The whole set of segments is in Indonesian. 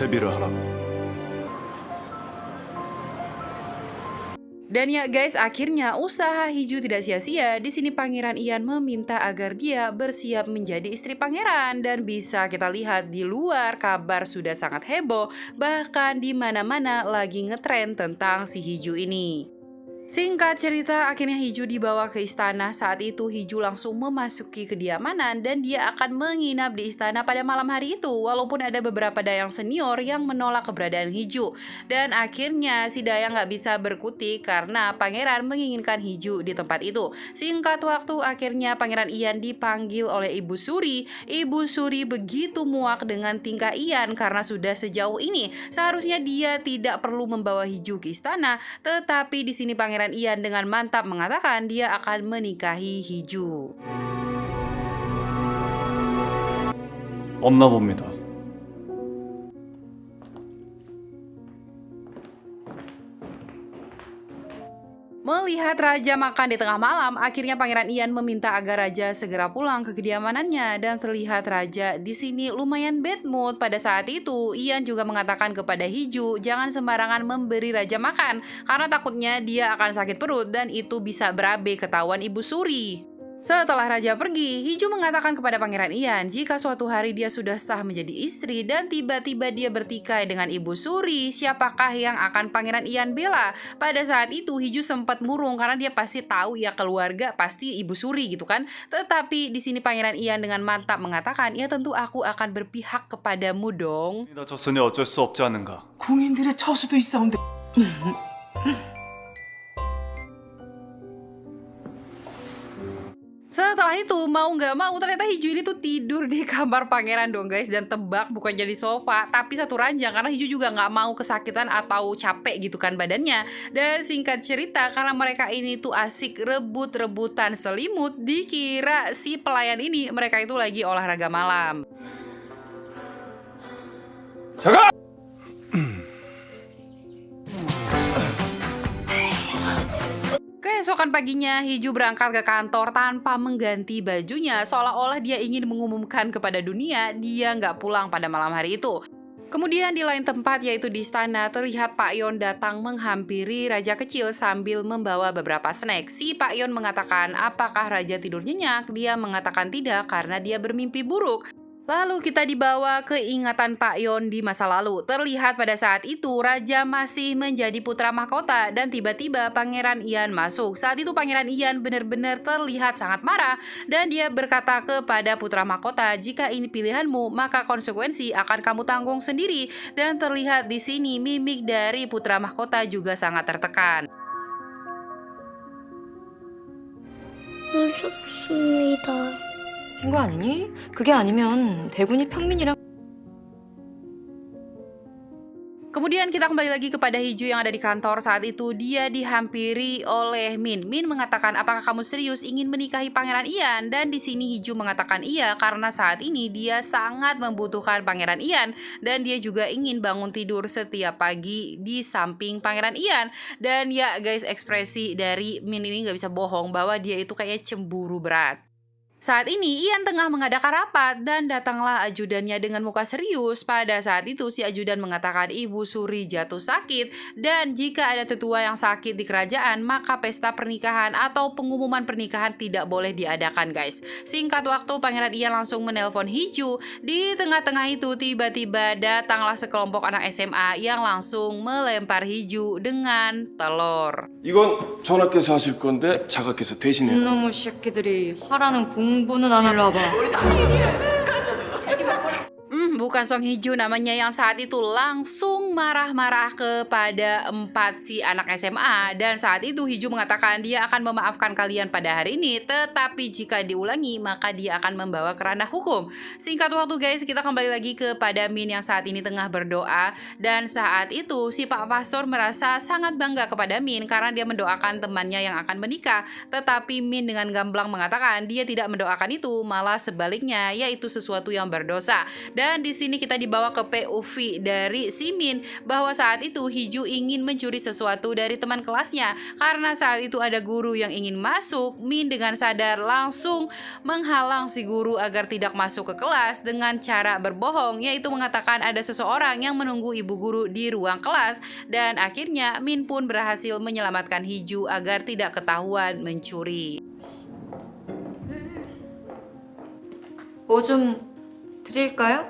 채비를 하라고. Dan ya guys, akhirnya usaha Hiju tidak sia-sia. Di sini Pangeran Ian meminta agar dia bersiap menjadi istri pangeran, dan bisa kita lihat di luar kabar sudah sangat heboh, bahkan di mana-mana lagi ngetren tentang si Hiju ini. Singkat cerita, akhirnya Hiju dibawa ke istana. Saat itu Hiju langsung memasuki kediamanan dan dia akan menginap di istana pada malam hari itu. Walaupun ada beberapa dayang senior yang menolak keberadaan Hiju. Dan akhirnya si dayang nggak bisa berkutik karena pangeran menginginkan Hiju di tempat itu. Singkat waktu, akhirnya Pangeran Ian dipanggil oleh Ibu Suri. Ibu Suri begitu muak dengan tingkah Ian karena sudah sejauh ini. Seharusnya dia tidak perlu membawa Hiju ke istana, tetapi di sini Pangeran Ian dengan mantap mengatakan dia akan menikahi Hiju. 없나 봅니다. Melihat raja makan di tengah malam, akhirnya Pangeran Ian meminta agar raja segera pulang ke kediamanannya, dan terlihat raja di sini lumayan bad mood. Pada saat itu, Ian juga mengatakan kepada Hiju jangan sembarangan memberi raja makan karena takutnya dia akan sakit perut dan itu bisa berabe ketahuan Ibu Suri. Setelah raja pergi, Hiju mengatakan kepada Pangeran Ian jika suatu hari dia sudah sah menjadi istri dan tiba-tiba dia bertikai dengan Ibu Suri, siapakah yang akan Pangeran Ian bela? Pada saat itu Hiju sempat murung karena dia pasti tahu ya keluarga pasti Ibu Suri gitu kan. Tetapi di sini Pangeran Ian dengan mantap mengatakan, ya tentu aku akan berpihak kepadamu dong. 다쳤으니 어쩔 수 없지 않는가. 공인들의 처수도 있사온데 Setelah itu mau nggak mau ternyata Hiju ini tuh tidur di kamar pangeran dong guys, dan tebak bukan jadi sofa tapi satu ranjang karena Hiju juga nggak mau kesakitan atau capek gitu kan badannya. Dan singkat cerita karena mereka ini tuh asik rebut-rebutan selimut, dikira si pelayan ini mereka itu lagi olahraga malam. 잠깐! Keesokan paginya, Hiju berangkat ke kantor tanpa mengganti bajunya, seolah-olah dia ingin mengumumkan kepada dunia dia nggak pulang pada malam hari itu. Kemudian di lain tempat, yaitu di istana, terlihat Pak Yon datang menghampiri Raja Kecil sambil membawa beberapa snack. Si Pak Yon mengatakan, apakah Raja tidur nyenyak? Dia mengatakan tidak karena dia bermimpi buruk. Lalu kita dibawa ke ingatan Pak Yon di masa lalu. Terlihat pada saat itu Raja masih menjadi putra mahkota dan tiba-tiba Pangeran Ian masuk. Saat itu Pangeran Ian benar-benar terlihat sangat marah dan dia berkata kepada putra mahkota, jika ini pilihanmu maka konsekuensi akan kamu tanggung sendiri. Dan terlihat di sini mimik dari putra mahkota juga sangat tertekan. 무섭습니다. 거 아니니? 그게 아니면 대군이 평민이랑 Kemudian kita kembali lagi kepada Hiju yang ada di kantor. Saat itu dia dihampiri oleh Min. Min mengatakan, apakah kamu serius ingin menikahi Pangeran Ian? Dan di sini Hiju mengatakan iya karena saat ini dia sangat membutuhkan Pangeran Ian dan dia juga ingin bangun tidur setiap pagi di samping Pangeran Ian. Dan ya guys, ekspresi dari Min ini nggak bisa bohong bahwa dia itu kayaknya cemburu berat. Saat ini Ian tengah mengadakan rapat dan datanglah ajudannya dengan muka serius. Pada saat itu si ajudan mengatakan Ibu Suri jatuh sakit dan jika ada tetua yang sakit di kerajaan maka pesta pernikahan atau pengumuman pernikahan tidak boleh diadakan guys. Singkat waktu Pangeran Ian langsung menelpon Hiju. Di tengah-tengah itu tiba-tiba datanglah sekelompok anak SMA yang langsung melempar Hiju dengan telur. 이건 전하께서 하실 건데 자가께서 대신해. 이놈의 새끼들이 하라는 공부는 안 하려 봐. Bukan Song Hye-ju namanya yang saat itu langsung marah-marah kepada 4 si anak SMA. Dan saat itu Hye-ju mengatakan dia akan memaafkan kalian pada hari ini, tetapi jika diulangi maka dia akan membawa ke ranah hukum. Singkat waktu guys, kita kembali lagi kepada Min yang saat ini tengah berdoa. Dan saat itu si Pak Pastor merasa sangat bangga kepada Min karena dia mendoakan temannya yang akan menikah. Tetapi Min dengan gamblang mengatakan dia tidak mendoakan itu, malah sebaliknya, yaitu sesuatu yang berdosa. Dan di di sini kita dibawa ke POV dari si Min bahwa saat itu Hiju ingin mencuri sesuatu dari teman kelasnya. Karena saat itu ada guru yang ingin masuk, Min dengan sadar langsung menghalang si guru agar tidak masuk ke kelas dengan cara berbohong, yaitu mengatakan ada seseorang yang menunggu ibu guru di ruang kelas. Dan akhirnya Min pun berhasil menyelamatkan Hiju agar tidak ketahuan mencuri. 뭐 좀 드릴까요?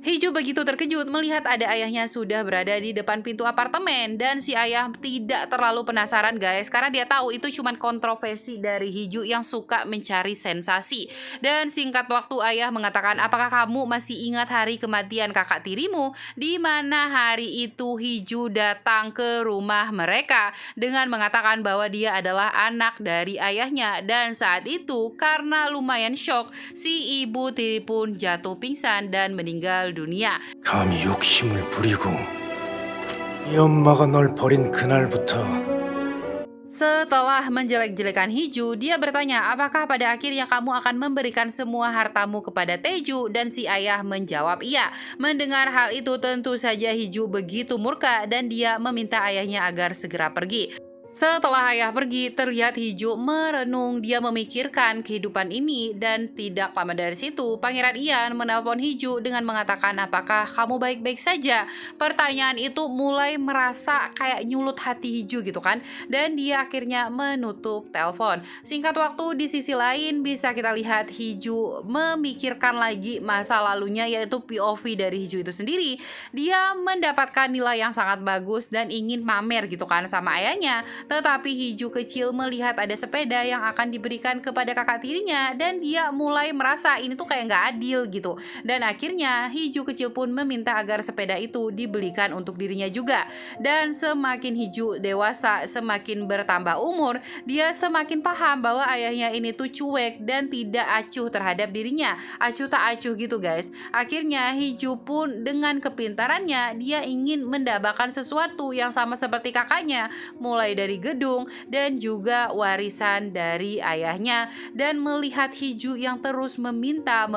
Hiju begitu terkejut melihat ada ayahnya sudah berada di depan pintu apartemen, dan si ayah tidak terlalu penasaran guys, karena dia tahu itu cuma kontroversi dari Hiju yang suka mencari sensasi. Dan singkat waktu ayah mengatakan, apakah kamu masih ingat hari kematian kakak tirimu, di mana hari itu Hiju datang ke rumah mereka dengan mengatakan bahwa dia adalah anak dari ayahnya. Dan saat itu karena lumayan shock, si ibu tiri pun jatuh pingsan dan meninggal dunia. 감히 욕심을 부리고 이 엄마가 널 버린 그날부터 Setelah menjelek-jelekan Hiju, dia bertanya, apakah pada akhirnya kamu akan memberikan semua hartamu kepada Taeju? Dan si ayah menjawab iya. Mendengar hal itu tentu saja Hiju begitu murka dan dia meminta ayahnya agar segera pergi. Setelah ayah pergi, terlihat Hiju merenung, dia memikirkan kehidupan ini, dan tidak lama dari situ, Pangeran Ian menelpon Hiju dengan mengatakan, apakah kamu baik-baik saja? Pertanyaan itu mulai merasa kayak nyulut hati Hiju gitu kan, dan dia akhirnya menutup telepon. Singkat waktu, di sisi lain bisa kita lihat Hiju memikirkan lagi masa lalunya, yaitu POV dari Hiju itu sendiri. Dia mendapatkan nilai yang sangat bagus dan ingin pamer gitu kan sama ayahnya. Tetapi Hiju kecil melihat ada sepeda yang akan diberikan kepada kakak tirinya, dan dia mulai merasa ini tuh kayak nggak adil gitu. Dan akhirnya Hiju kecil pun meminta agar sepeda itu dibelikan untuk dirinya juga. Dan semakin Hiju dewasa, semakin bertambah umur, dia semakin paham bahwa ayahnya ini tuh cuek dan tidak acuh terhadap dirinya. Acuh tak acuh gitu guys. Akhirnya Hiju pun dengan kepintarannya, dia ingin mendapatkan sesuatu yang sama seperti kakaknya, mulai dari gedung dan juga warisan dari ayahnya. Dan melihat Hiju yang terus meminta,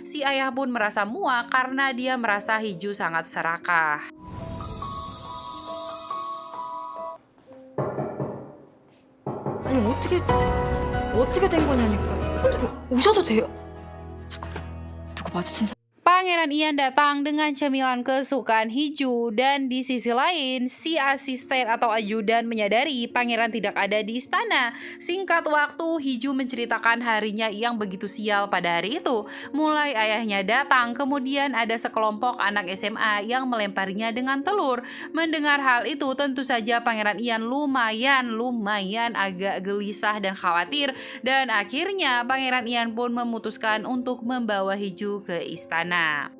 si ayah pun merasa muak karena dia merasa Hiju sangat serakah. 아니 어떻게 된 거냐니까. 먼저 오셔도 돼요. 잠깐 누구 마주친 사람. Pangeran Ian datang dengan cemilan kesukaan Hiju, dan di sisi lain si asisten atau ajudan menyadari pangeran tidak ada di istana. Singkat waktu Hiju menceritakan harinya yang begitu sial pada hari itu. Mulai ayahnya datang, kemudian ada sekelompok anak SMA yang melemparinya dengan telur. Mendengar hal itu tentu saja pangeran Ian lumayan agak gelisah dan khawatir, dan akhirnya pangeran Ian pun memutuskan untuk membawa Hiju ke istana.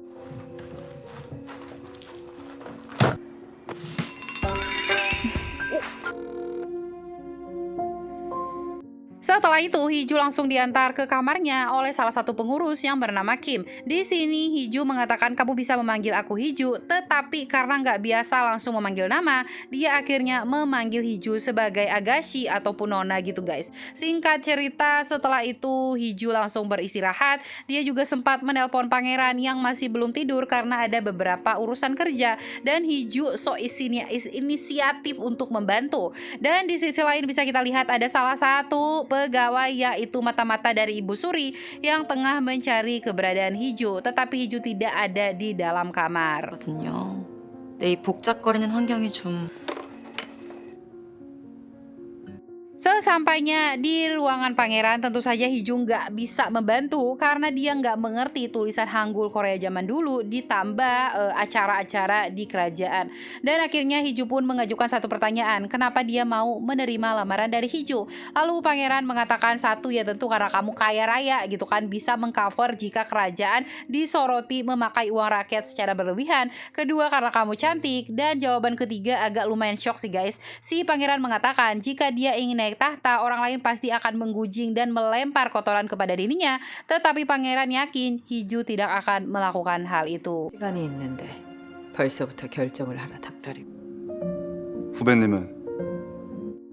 Setelah itu, Hiju langsung diantar ke kamarnya oleh salah satu pengurus yang bernama Kim. Di sini Hiju mengatakan, kamu bisa memanggil aku Hiju, tetapi karena nggak biasa langsung memanggil nama, dia akhirnya memanggil Hiju sebagai Agashi ataupun Nona gitu guys. Singkat cerita, setelah itu Hiju langsung beristirahat. Dia juga sempat menelpon pangeran yang masih belum tidur karena ada beberapa urusan kerja, dan Hiju inisiatif untuk membantu. Dan di sisi lain bisa kita lihat ada salah satu pegawai, yaitu mata-mata dari Ibu Suri yang tengah mencari keberadaan Hiju, tetapi Hiju tidak ada di dalam kamar. 거든요. 내 이 복잡거리는 환경이 좀 Sesampainya di ruangan pangeran, tentu saja Hiju nggak bisa membantu karena dia nggak mengerti tulisan Hangul Korea zaman dulu, ditambah acara-acara di kerajaan. Dan akhirnya Hiju pun mengajukan satu pertanyaan, kenapa dia mau menerima lamaran dari Hiju. Lalu pangeran mengatakan, satu ya tentu karena kamu kaya raya gitu kan, bisa mengcover jika kerajaan disoroti memakai uang rakyat secara berlebihan. Kedua karena kamu cantik. Dan jawaban ketiga agak lumayan shock sih guys. Si pangeran mengatakan jika dia ingin naik tahta, orang lain pasti akan menggujing dan melempar kotoran kepada dirinya. Tetapi pangeran yakin Hiju tidak akan melakukan hal itu. 시간이 있는데 벌써부터 결정을 하라 닥터리. 후배님은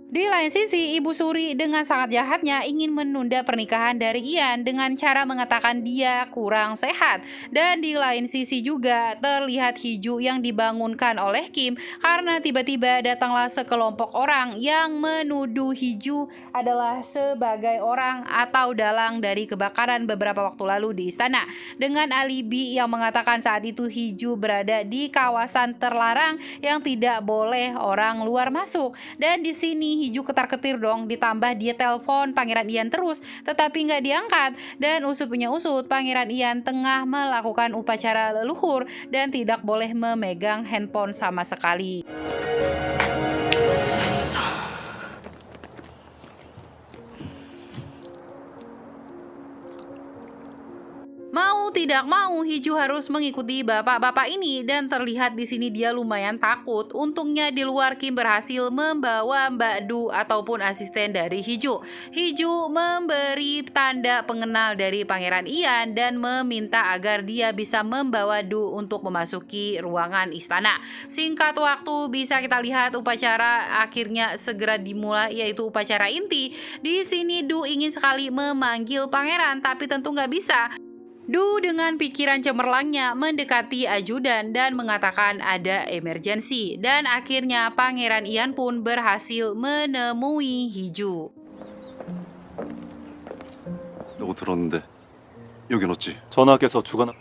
Di lain sisi, Ibu Suri dengan sangat jahatnya ingin menunda pernikahan dari Ian dengan cara mengatakan dia kurang sehat. Dan di lain sisi juga terlihat Hiju yang dibangunkan oleh Kim karena tiba-tiba datanglah sekelompok orang yang menuduh Hiju adalah sebagai orang atau dalang dari kebakaran beberapa waktu lalu di istana. Dengan alibi yang mengatakan saat itu Hiju berada di kawasan terlarang yang tidak boleh orang luar masuk. Dan di sini Hiju ketar-ketir dong, ditambah dia telepon Pangeran Ian terus tetapi nggak diangkat, dan usut punya usut Pangeran Ian tengah melakukan upacara leluhur dan tidak boleh memegang handphone sama sekali. Mau tidak mau, Hiju harus mengikuti bapak-bapak ini dan terlihat di sini dia lumayan takut. Untungnya di luar Kim berhasil membawa Mbak Du ataupun asisten dari Hiju. Hiju memberi tanda pengenal dari Pangeran Ian dan meminta agar dia bisa membawa Du untuk memasuki ruangan istana. Singkat waktu bisa kita lihat upacara akhirnya segera dimulai, yaitu upacara inti. Di sini Du ingin sekali memanggil pangeran tapi tentu nggak bisa. Du dengan pikiran cemerlangnya mendekati ajudan dan mengatakan ada emergensi, dan akhirnya Pangeran Ian pun berhasil menemui Hiju. 요거 들었는데 여긴 어찌? 전하께서 주관하...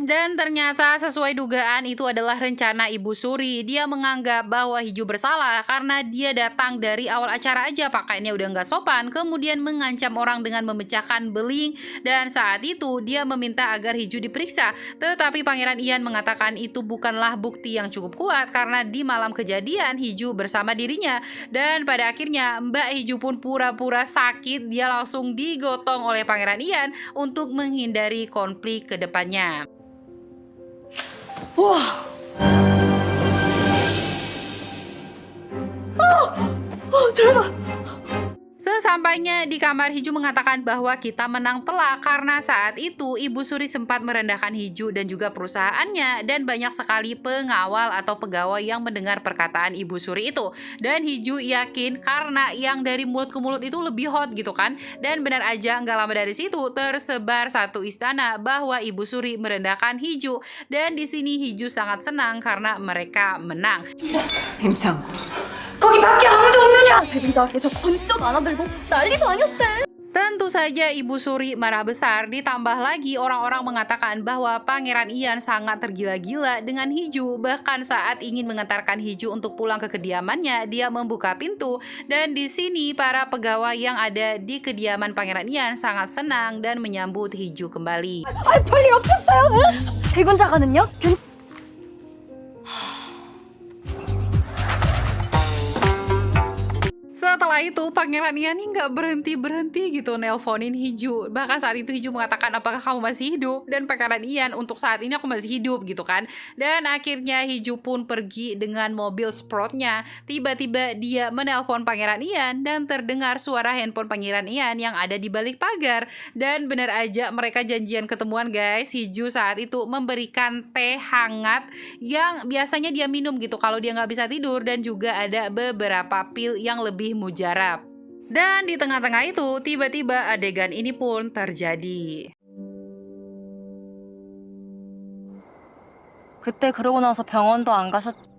Dan ternyata sesuai dugaan itu adalah rencana Ibu Suri. Dia menganggap bahwa Hiju bersalah karena dia datang dari awal acara aja pakaiannya udah nggak sopan, kemudian mengancam orang dengan memecahkan beling, dan saat itu dia meminta agar Hiju diperiksa. Tetapi Pangeran Ian mengatakan itu bukanlah bukti yang cukup kuat karena di malam kejadian Hiju bersama dirinya, dan pada akhirnya Mbak Hiju pun pura-pura sakit. Dia langsung digotong oleh Pangeran Ian untuk menghindari konflik ke depannya. 우와. 대박. Sesampainya di kamar, Hiju mengatakan bahwa kita menang telak karena saat itu Ibu Suri sempat merendahkan Hiju dan juga perusahaannya, dan banyak sekali pengawal atau pegawai yang mendengar perkataan Ibu Suri itu. Dan Hiju yakin karena yang dari mulut ke mulut itu lebih hot gitu kan. Dan benar aja nggak lama dari situ tersebar satu istana bahwa Ibu Suri merendahkan Hiju, dan di sini Hiju sangat senang karena mereka menang. 임창. 거기 밖에 아무도 없느냐? 배분자께서 번쩍 안아들고 난리도 아니었대. Tentu saja Ibu Suri marah besar, ditambah lagi orang-orang mengatakan bahwa Pangeran Ian sangat tergila-gila dengan Hiju. Bahkan saat ingin mengantarkan Hiju untuk pulang ke kediamannya, dia membuka pintu, dan di sini para pegawai yang ada di kediaman Pangeran Ian sangat senang dan menyambut Hiju kembali. 별일 없었어요. 배분자가는요? Setelah itu Pangeran Ian nih nggak berhenti gitu nelponin Hiju. Bahkan saat itu Hiju mengatakan apakah kamu masih hidup, dan Pangeran Ian untuk saat ini aku masih hidup gitu kan. Dan akhirnya Hiju pun pergi dengan mobil Sproutnya. Tiba-tiba dia menelpon Pangeran Ian dan terdengar suara handphone Pangeran Ian yang ada di balik pagar. Dan benar aja mereka janjian ketemuan guys. Hiju saat itu memberikan teh hangat yang biasanya dia minum gitu kalau dia nggak bisa tidur, dan juga ada beberapa pil yang lebih mujarab. Dan di tengah-tengah itu tiba-tiba adegan ini pun terjadi. 그때 그러고 나서 병원도 안 가셨.